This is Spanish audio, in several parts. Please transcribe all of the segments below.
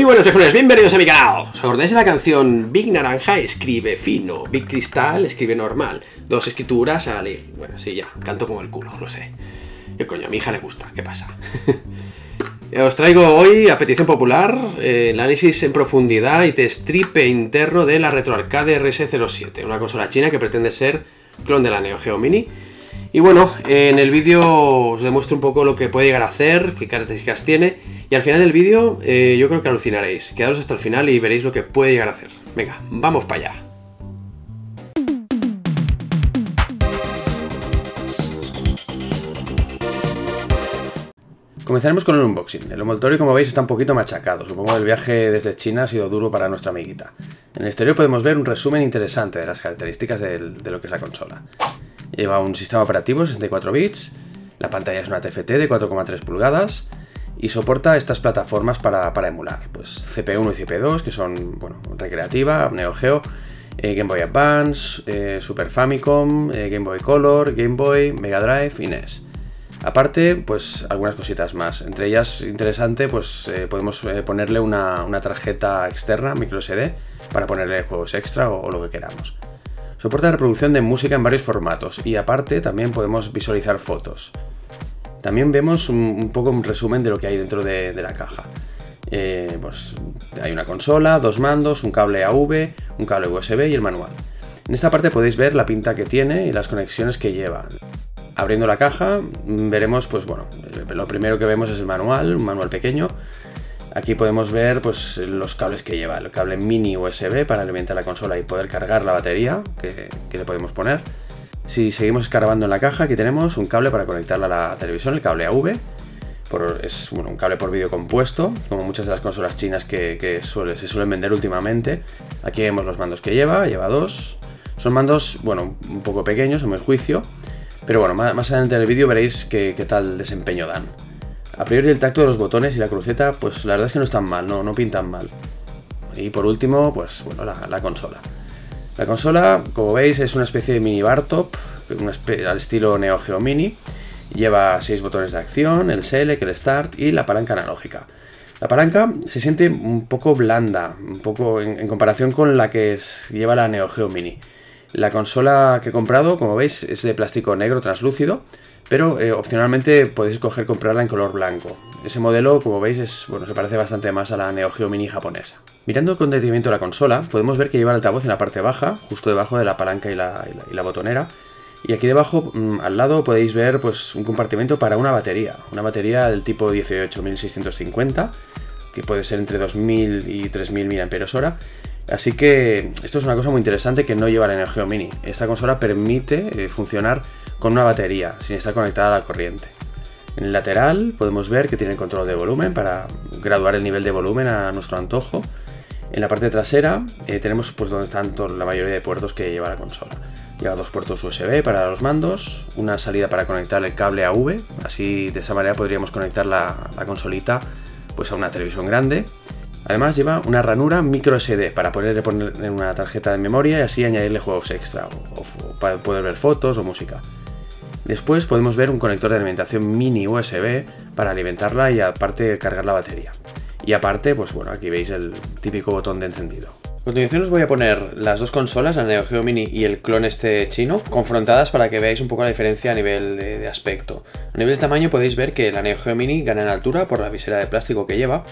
buenos viejones, bienvenidos a mi canal. ¿Os acordáis de la canción Big Naranja escribe fino, Big Cristal escribe normal? Dos escrituras a leer. Bueno, sí, ya, canto como el culo, lo sé. ¿Qué coño? A mi hija le gusta, ¿qué pasa? Os traigo hoy, a petición popular, el análisis en profundidad y destripe interno de la RetroArcade RS07, una consola china que pretende ser clon de la Neo Geo Mini. Y bueno, en el vídeo os demuestro un poco lo que puede llegar a hacer, qué características tiene, y al final del vídeo yo creo que alucinaréis. Quedaros hasta el final y veréis lo que puede llegar a hacer. Venga, vamos para allá. Comenzaremos con el unboxing. El envoltorio, como veis, está un poquito machacado. Supongo que el viaje desde China ha sido duro para nuestra amiguita. En el exterior podemos ver un resumen interesante de las características de lo que es la consola. Lleva un sistema operativo 64 bits, la pantalla es una TFT de 4,3 pulgadas y soporta estas plataformas para emular, pues CP1 y CP2, que son, bueno, recreativa, Neo Geo, Game Boy Advance, Super Famicom, Game Boy Color, Game Boy, Mega Drive y NES. Aparte, pues algunas cositas más. Entre ellas, interesante, pues podemos ponerle una tarjeta externa, micro SD, para ponerle juegos extra o lo que queramos. Soporta la reproducción de música en varios formatos y aparte también podemos visualizar fotos. También vemos un poco un resumen de lo que hay dentro de la caja. Pues hay una consola, dos mandos, un cable AV, un cable USB y el manual. En esta parte podéis ver la pinta que tiene y las conexiones que lleva. Abriendo la caja veremos, pues bueno, lo primero que vemos es el manual, un manual pequeño. Aquí podemos ver pues los cables que lleva, el cable mini USB para alimentar la consola y poder cargar la batería que le podemos poner. Si seguimos escarbando en la caja, aquí tenemos un cable para conectarla a la televisión, el cable AV. Es bueno, un cable por vídeo compuesto, como muchas de las consolas chinas que se suelen vender últimamente. Aquí vemos los mandos que lleva dos. Son mandos, bueno, un poco pequeños a mi juicio, pero bueno, más adelante en el vídeo veréis qué tal desempeño dan. A priori el tacto de los botones y la cruceta, pues la verdad es que no están mal, no pintan mal. Y por último, pues bueno, la consola. La consola, como veis, es una especie de mini bar top, al estilo Neo Geo Mini. Lleva 6 botones de acción, el Select, el Start y la palanca analógica. La palanca se siente un poco blanda, un poco en comparación con la que lleva la Neo Geo Mini. La consola que he comprado, como veis, es de plástico negro translúcido, pero opcionalmente podéis comprarla en color blanco. Ese modelo, como veis, se parece bastante más a la Neo Geo Mini japonesa. Mirando con detenimiento la consola, podemos ver que lleva el altavoz en la parte baja, justo debajo de la palanca y la botonera. Y aquí debajo, al lado, podéis ver pues un compartimento para una batería del tipo 18650, que puede ser entre 2000 y 3000 mAh. Así que esto es una cosa muy interesante que no lleva la Neo Geo Mini. Esta consola permite funcionar con una batería, sin estar conectada a la corriente. En el lateral podemos ver que tiene el control de volumen para graduar el nivel de volumen a nuestro antojo. En la parte trasera tenemos pues donde están la mayoría de puertos que lleva la consola. Lleva 2 puertos USB para los mandos, una salida para conectar el cable AV, así de esa manera podríamos conectar la consolita pues a una televisión grande. Además lleva una ranura micro SD para poder poner una tarjeta de memoria y así añadirle juegos extra o para poder ver fotos o música. Después podemos ver un conector de alimentación mini USB para alimentarla y aparte cargar la batería. Y aparte, pues bueno, aquí veis el típico botón de encendido. A continuación os voy a poner las dos consolas, la Neo Geo Mini y el clon este chino, confrontadas para que veáis un poco la diferencia a nivel de aspecto. A nivel de tamaño podéis ver que la Neo Geo Mini gana en altura por la visera de plástico que lleva.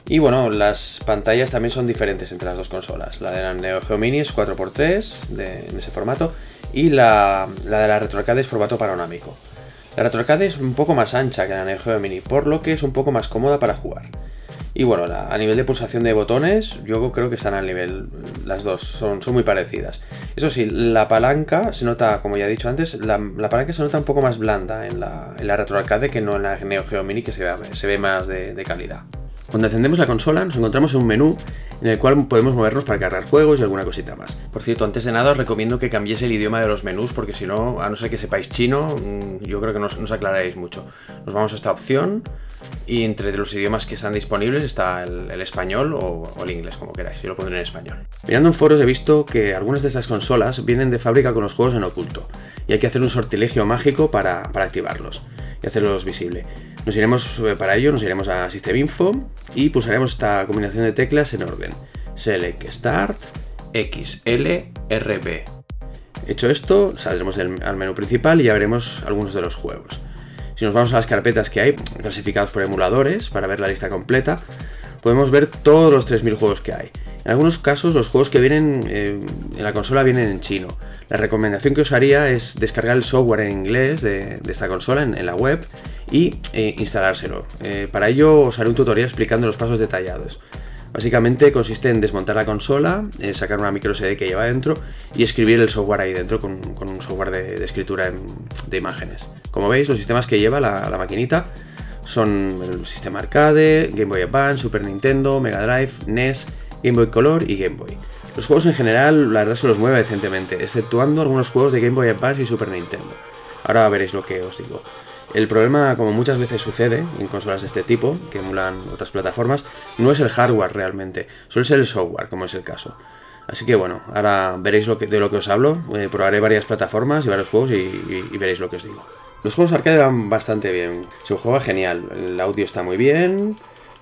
Y bueno, las pantallas también son diferentes entre las dos consolas. La de la Neo Geo Mini es 4×3 en ese formato y la de la RetroArcade es formato panorámico. La RetroArcade es un poco más ancha que la Neo Geo Mini, por lo que es un poco más cómoda para jugar. Y bueno, a nivel de pulsación de botones, yo creo que están al nivel, las dos son muy parecidas. Eso sí, la palanca se nota, como ya he dicho antes, la palanca se nota un poco más blanda en la RetroArcade que no en la Neo Geo Mini, que se ve más de calidad. Cuando encendemos la consola nos encontramos en un menú en el cual podemos movernos para cargar juegos y alguna cosita más. Por cierto, antes de nada os recomiendo que cambiéis el idioma de los menús porque si no, a no ser que sepáis chino, yo creo que no os aclararéis mucho. Nos vamos a esta opción y entre los idiomas que están disponibles está el español o el inglés, como queráis. Yo lo pondré en español. Mirando en foros he visto que algunas de estas consolas vienen de fábrica con los juegos en oculto y hay que hacer un sortilegio mágico para activarlos y hacerlos visible. Para ello nos iremos a System Info y pulsaremos esta combinación de teclas en orden. Select Start, X, L, R, B. Hecho esto, saldremos al menú principal y ya veremos algunos de los juegos. Si nos vamos a las carpetas que hay, clasificados por emuladores, para ver la lista completa, podemos ver todos los 3000 juegos que hay. En algunos casos los juegos que vienen en la consola vienen en chino. La recomendación que os haría es descargar el software en inglés de esta consola en la web y instalárselo. Para ello os haré un tutorial explicando los pasos detallados. Básicamente consiste en desmontar la consola, sacar una micro SD que lleva dentro y escribir el software ahí dentro con un software de escritura de imágenes. Como veis, los sistemas que lleva la maquinita son el sistema arcade, Game Boy Advance, Super Nintendo, Mega Drive, NES, Game Boy Color y Game Boy. Los juegos en general, la verdad, se los mueve decentemente, exceptuando algunos juegos de Game Boy Advance y Super Nintendo. Ahora veréis lo que os digo. El problema, como muchas veces sucede en consolas de este tipo, que emulan otras plataformas, no es el hardware realmente, suele ser el software, como es el caso. Así que bueno, ahora veréis de lo que os hablo, probaré varias plataformas y varios juegos y veréis lo que os digo. Los juegos arcade van bastante bien, se juega genial, el audio está muy bien,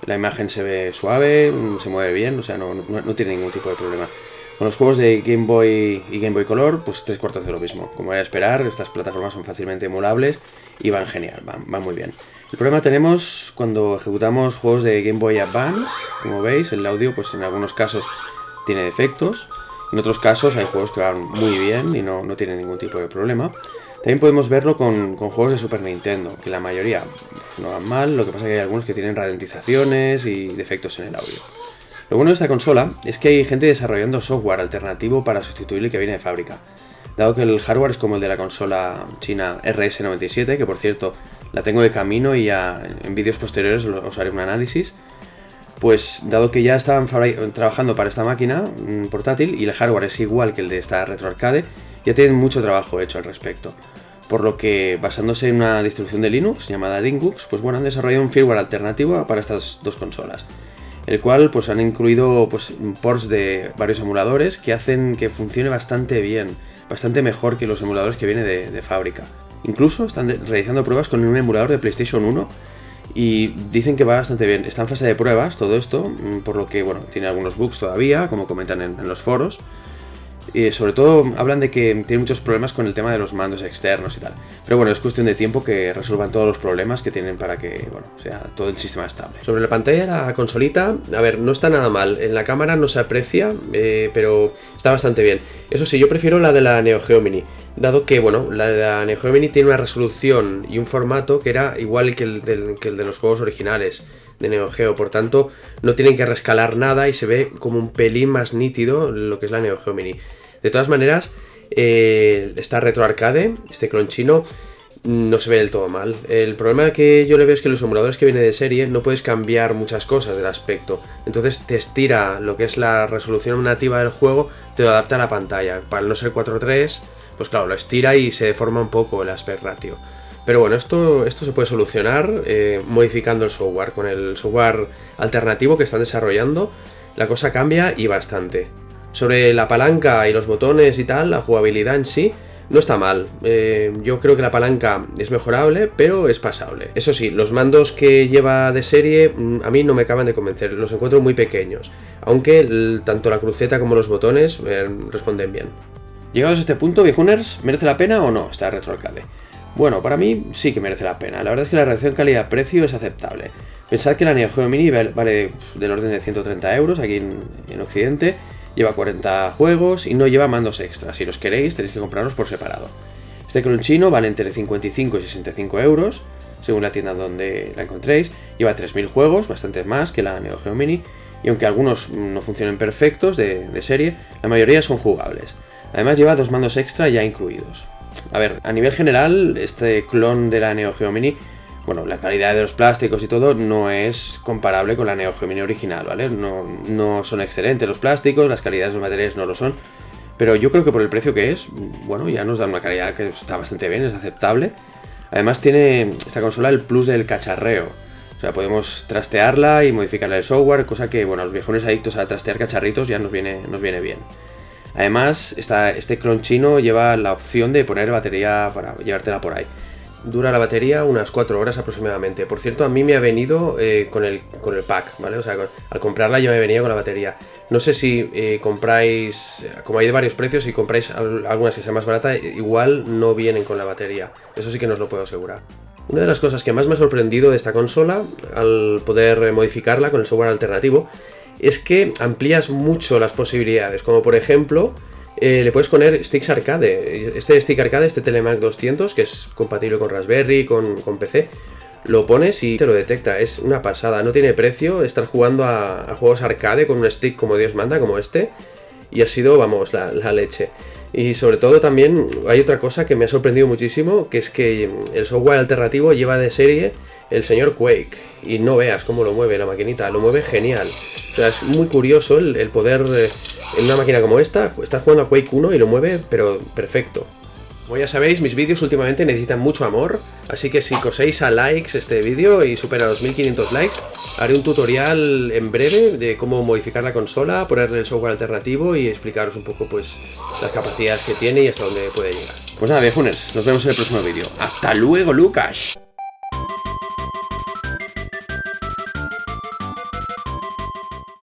la imagen se ve suave, se mueve bien, o sea, no tiene ningún tipo de problema. Con los juegos de Game Boy y Game Boy Color, pues 3/4 de lo mismo. Como era de esperar, estas plataformas son fácilmente emulables y van genial, van muy bien. El problema tenemos cuando ejecutamos juegos de Game Boy Advance, como veis, el audio pues en algunos casos tiene defectos, en otros casos hay juegos que van muy bien y no tienen ningún tipo de problema. También podemos verlo con juegos de Super Nintendo, que la mayoría no van mal, lo que pasa es que hay algunos que tienen ralentizaciones y defectos en el audio. Lo bueno de esta consola es que hay gente desarrollando software alternativo para sustituir el que viene de fábrica. Dado que el hardware es como el de la consola china RS97, que por cierto la tengo de camino y ya en vídeos posteriores os haré un análisis, pues dado que ya estaban trabajando para esta máquina portátil y el hardware es igual que el de esta RetroArcade, ya tienen mucho trabajo hecho al respecto. Por lo que, basándose en una distribución de Linux llamada Dingux, pues bueno, han desarrollado un firmware alternativo para estas dos consolas, el cual pues han incluido pues ports de varios emuladores que hacen que funcione bastante bien, bastante mejor que los emuladores que vienen de fábrica. Incluso están realizando pruebas con un emulador de PlayStation 1 y dicen que va bastante bien. Está en fase de pruebas todo esto, por lo que bueno, tiene algunos bugs todavía, como comentan en los foros. Y sobre todo hablan de que tiene muchos problemas con el tema de los mandos externos y tal. Pero bueno, es cuestión de tiempo que resuelvan todos los problemas que tienen para que, bueno, sea todo el sistema estable. Sobre la pantalla de la consolita, a ver, no está nada mal. En la cámara no se aprecia, pero está bastante bien. Eso sí, yo prefiero la de la Neo Geo Mini, dado que, bueno, la de la Neo Geo Mini tiene una resolución y un formato que era igual que el de los juegos originales de Neo Geo, por tanto no tienen que rescalar nada y se ve como un pelín más nítido lo que es la Neo Geo Mini. De todas maneras, esta RetroArcade, este clon chino, no se ve del todo mal. El problema que yo le veo es que los emuladores que vienen de serie no puedes cambiar muchas cosas del aspecto, entonces te estira lo que es la resolución nativa del juego, te lo adapta a la pantalla. Para no ser 4:3, pues claro, lo estira y se deforma un poco el aspect ratio. Pero bueno, esto se puede solucionar modificando el software. Con el software alternativo que están desarrollando, la cosa cambia y bastante. Sobre la palanca y los botones y tal, la jugabilidad en sí no está mal. Yo creo que la palanca es mejorable, pero es pasable. Eso sí, los mandos que lleva de serie a mí no me acaban de convencer, los encuentro muy pequeños, aunque tanto la cruceta como los botones responden bien. Llegados a este punto, viejuners, ¿merece la pena o no esta RetroArcade? Bueno, para mí sí que merece la pena. La verdad es que la relación calidad-precio es aceptable. Pensad que la Neo Geo Mini vale del orden de 130 euros aquí en Occidente. Lleva 40 juegos y no lleva mandos extras. Si los queréis, tenéis que comprarlos por separado. Este clon chino vale entre 55 y 65 euros, según la tienda donde la encontréis. Lleva 3000 juegos, bastante más que la Neo Geo Mini. Y aunque algunos no funcionen perfectos de serie, la mayoría son jugables. Además lleva 2 mandos extra ya incluidos. A ver, a nivel general, este clon de la Neo Geo Mini, bueno, la calidad de los plásticos y todo no es comparable con la Neo Geo Mini original, ¿vale? No son excelentes los plásticos, las calidades de los materiales no lo son, pero yo creo que por el precio que es, bueno, ya nos dan una calidad que está bastante bien, es aceptable. Además tiene esta consola el plus del cacharreo, o sea, podemos trastearla y modificarle el software, cosa que, bueno, a los viejones adictos a trastear cacharritos ya nos viene bien. Además, este clon chino lleva la opción de poner batería para llevártela por ahí, dura la batería unas 4 horas aproximadamente. Por cierto, a mí me ha venido con el pack, ¿vale? O sea, al comprarla ya me venía con la batería. No sé si compráis, como hay de varios precios, si compráis algunas que sea más barata, igual no vienen con la batería. Eso sí que no os lo puedo asegurar. Una de las cosas que más me ha sorprendido de esta consola, al poder modificarla con el software alternativo, es que amplías mucho las posibilidades, como por ejemplo, le puedes poner sticks arcade. Este stick arcade, este Telemac 200, que es compatible con Raspberry, con PC, lo pones y te lo detecta. Es una pasada, no tiene precio estar jugando a juegos arcade con un stick como Dios manda, como este, y ha sido, vamos, la leche. Y sobre todo también hay otra cosa que me ha sorprendido muchísimo, que es que el software alternativo lleva de serie el señor Quake, y no veas cómo lo mueve la maquinita, lo mueve genial. O sea, es muy curioso el poder, en una máquina como esta, estar jugando a Quake 1 y lo mueve, pero perfecto. Como ya sabéis, mis vídeos últimamente necesitan mucho amor, así que si coséis a likes este vídeo y supera los 1500 likes, haré un tutorial en breve de cómo modificar la consola, ponerle el software alternativo y explicaros un poco pues las capacidades que tiene y hasta dónde puede llegar. Pues nada, viejuners, nos vemos en el próximo vídeo. ¡Hasta luego, Lucas!